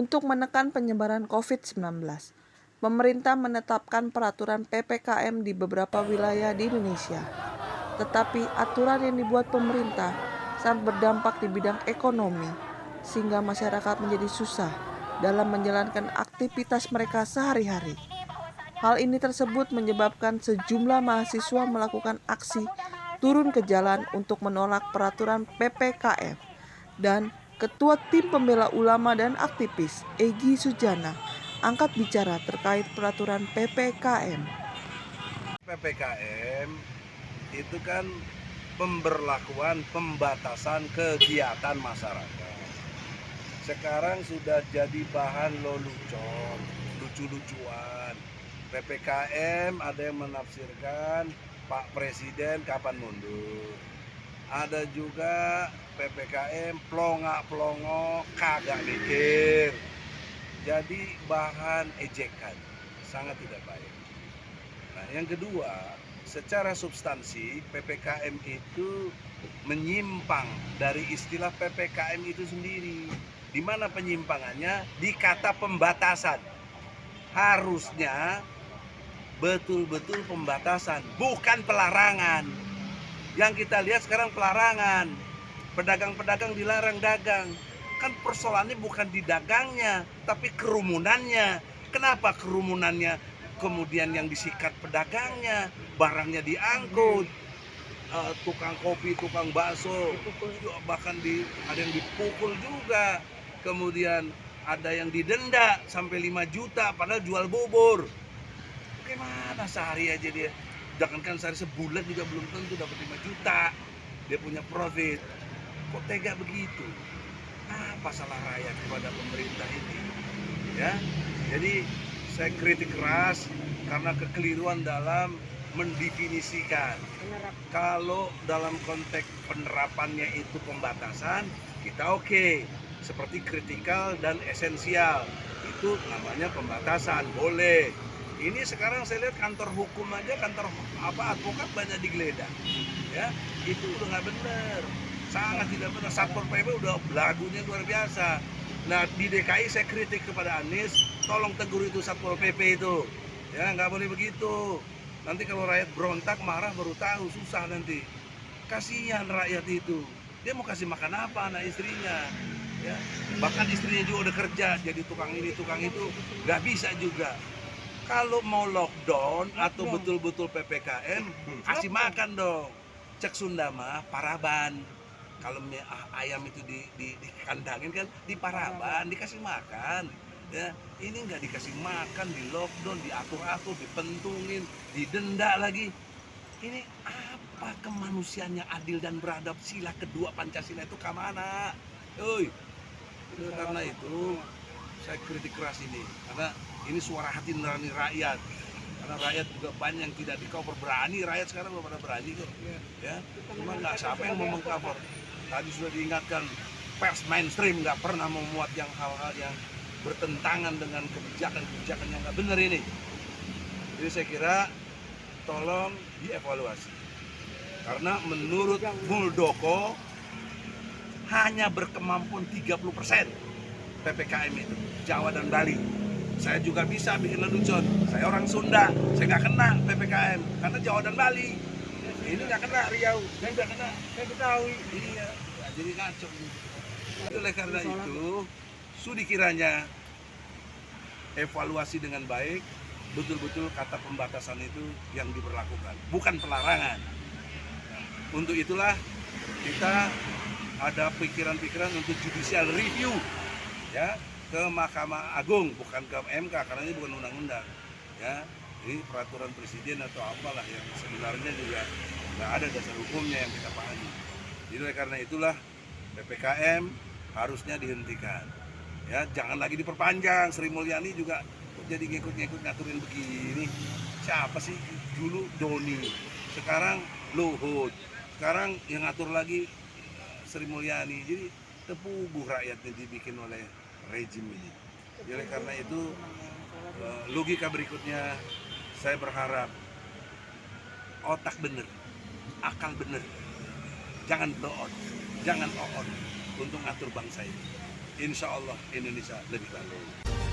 Untuk menekan penyebaran COVID-19, pemerintah menetapkan peraturan PPKM di beberapa wilayah di Indonesia. Tetapi aturan yang dibuat pemerintah sangat berdampak di bidang ekonomi, sehingga masyarakat menjadi susah dalam menjalankan aktivitas mereka sehari-hari. Hal ini tersebut menyebabkan sejumlah mahasiswa melakukan aksi turun ke jalan untuk menolak peraturan PPKM. Dan Ketua Tim Pembela Ulama dan Aktivis, Egy Sujana, angkat bicara terkait peraturan PPKM. PPKM itu kan pemberlakuan pembatasan kegiatan masyarakat. Sekarang sudah jadi bahan lelucon, lucu-lucuan. PPKM ada yang menafsirkan Pak Presiden kapan mundur. Ada juga PPKM plongak-plongok kagak mikir. Jadi bahan ejekan, sangat tidak baik. Nah, yang kedua, secara substansi PPKM itu menyimpang dari istilah PPKM itu sendiri. Di mana penyimpangannya? Di kata pembatasan. Harusnya betul-betul pembatasan, bukan pelarangan. Yang kita lihat sekarang pelarangan. Pedagang-pedagang dilarang dagang. Kan persoalannya bukan di dagangnya, tapi kerumunannya. Kenapa kerumunannya? Kemudian yang disikat pedagangnya, barangnya diangkut, tukang kopi, tukang bakso, bahkan ada yang dipukul juga. Kemudian ada yang didenda sampai 5 juta padahal jual bubur. Bagaimana sehari aja dia? Jangankan sehari, sebulan juga belum tentu dapat 5 juta. Dia punya profit. Kok tega begitu? Apa salah rakyat kepada pemerintah ini? Ya, jadi saya kritik keras karena kekeliruan dalam mendefinisikan. Kalau dalam konteks penerapannya itu pembatasan, kita oke. Seperti kritikal dan esensial, itu namanya pembatasan, boleh. Ini sekarang saya lihat kantor hukum aja, kantor advokat banyak digeledah. Ya, itu udah nggak benar, sangat tidak benar. Satpol PP udah belagunya luar biasa. Nah, di DKI saya kritik kepada Anies, tolong tegur itu Satpol PP itu. Ya, nggak boleh begitu. Nanti kalau rakyat berontak marah baru tahu, susah nanti. Kasihan rakyat itu. Dia mau kasih makan apa anak istrinya? Ya, bahkan istrinya juga udah kerja jadi tukang ini, tukang itu, nggak bisa juga. Kalau mau lockdown atau betul-betul PPKM, kasih makan dong. Cek Sunda mah paraban. Kalau ayam itu dikandangin kan di paraban, dikasih makan. Ya, ini nggak dikasih makan, di lockdown, diatur-atur, dipentungin, didenda lagi. Ini apa kemanusiaan yang adil dan beradab? Sila kedua Pancasila itu kemana? Karena itu saya kritik keras ini, karena ini suara hati nurani rakyat. Karena rakyat juga banyak yang tidak di-cover, berani rakyat sekarang belum pada berani kok. Ya, cuma nggak siapa yang mau meng-cover. Tadi sudah diingatkan, pers mainstream nggak pernah memuat yang hal-hal yang bertentangan dengan kebijakan-kebijakan yang nggak benar ini. Jadi saya kira tolong dievaluasi. Karena menurut Muldoko hanya berkemampuan 30% PPKM itu, Jawa dan Bali. Saya juga bisa bikin lelucon, saya orang Sunda, saya nggak kena PPKM karena Jawa dan Bali. Ini nggak kena Riau, saya nggak kena, saya Betawi. Iya, ya, jadi ngaco. Oleh karena itu, sudi kiranya evaluasi dengan baik, betul-betul kata pembatasan itu yang diberlakukan, bukan pelarangan. Untuk itulah kita ada pikiran-pikiran untuk judicial review, ya, ke Mahkamah Agung, bukan ke MK karena ini bukan undang-undang. Ya, ini peraturan presiden atau apalah yang sebenarnya juga nggak ada dasar hukumnya yang kita pahami. Jadi oleh karena itulah PPKM harusnya dihentikan. Ya, jangan lagi diperpanjang. Sri Mulyani juga jadi ngikut-ngikut ngaturin begini. Siapa sih dulu Doni, sekarang Luhut, sekarang yang ngatur lagi Sri Mulyani. Jadi terpuguh rakyatnya dibikin oleh rejim ini. Jadi karena itu logika berikutnya saya berharap otak bener, akal bener, jangan blow on, jangan on untuk ngatur bangsa ini. insya Allah Indonesia lebih baik.